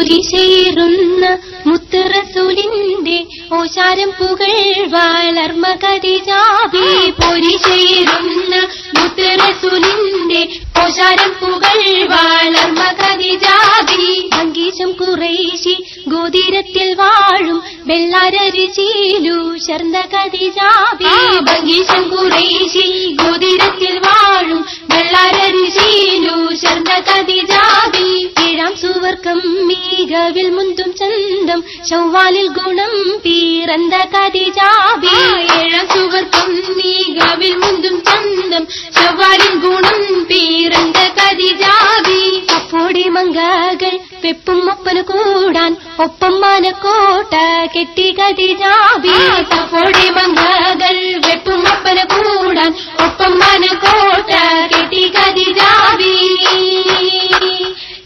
പൊരിശേറുന്ന മുത്തുറസൂലിന്റെ ഓശാരം പുകൾ വളർമ ഖദീജാബി പൊരിശേറുന്ന മുത്തുറസൂലിന്റെ ഓശാരം പുകൾ വളർമ ഖദീജാബി ഭംഗീശം ഖുറൈശി ഗോതിരത്തിൽ വാഴും വെള്ളാരരിചീലു ശർന്ദ ഖദീജാബി ഭംഗീശം ഖുറൈശി ഗോതിരത്തിൽ വാഴും വെള്ളാരരിചീലു ശർന്ദ ഖദീജാബി ഏഴാം സുവർക്കം മികവിൽ മുന്തും ചന്തം ശൗവാലിൽ ഗുണം പീറന്ത ഖദീജാബി ഏഴാം സുവർക്കം മികവിൽ മുന്തും ചന്തം ശൗവാലിൽ ഗുണം പീറന്ത ഖദീജാബി അപ്പോടി മംഗകൾ വെപ്പും ഒപ്പന് കൂടാൻ ഒപ്പം മാനക്കോട്ട കെട്ടി ഖദീജാബി അപ്പോടി മംഗകൾ വെപ്പും ഒപ്പന് കൂടാൻ ഒപ്പം മാനക്കോട്ട കെട്ടി ഖദീജാബി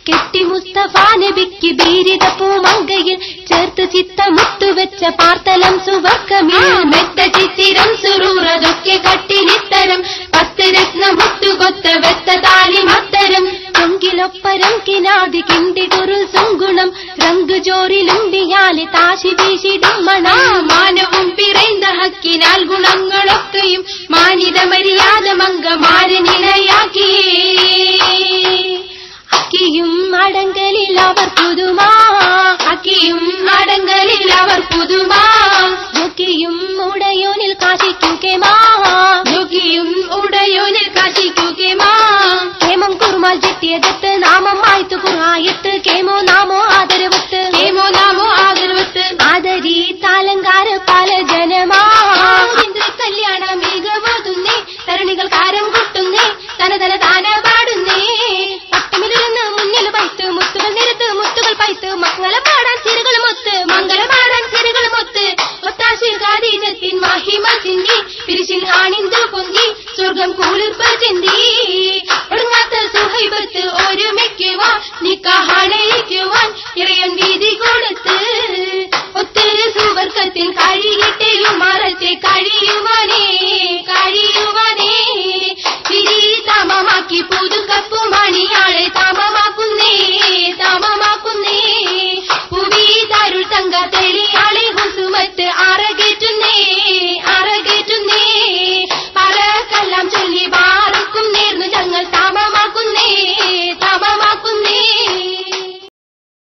കെട്ടി മുസ്തഫ നബിക്ക് ബീരിത പൂമങ്കയിൽ ചേർത്ത് ചിത്തമുത്തുവെച്ച പാർത്തലം സുവർക്കമിൽ മെത്ത ചിത്തിരം സുറൂറതൊക്കെ കട്ടിനിത്തരം 10 രത്നമുത്തു കൊത്ത വെത്ത താലി മത്തരം ചൊങ്കിലൊപ്പരം കിനാതി കിണ്ടി കുരു സുങ്കുണം രംഗു ജോറിലുണ്ടിയാലെ താശി വീശിടും മണം മാനവും പിറൈந்த ഹക്കിനാൽ ഗുണങ്ങളൊക്കെയും മാനിത മര്യാദ മംഗമാരെ നിലയാക്കിയേ അക്കിയും അടങ്കലിൽ അവർ പുതുമാ അക്കിയും അടങ്കലിൽ അവർ പുതുമാ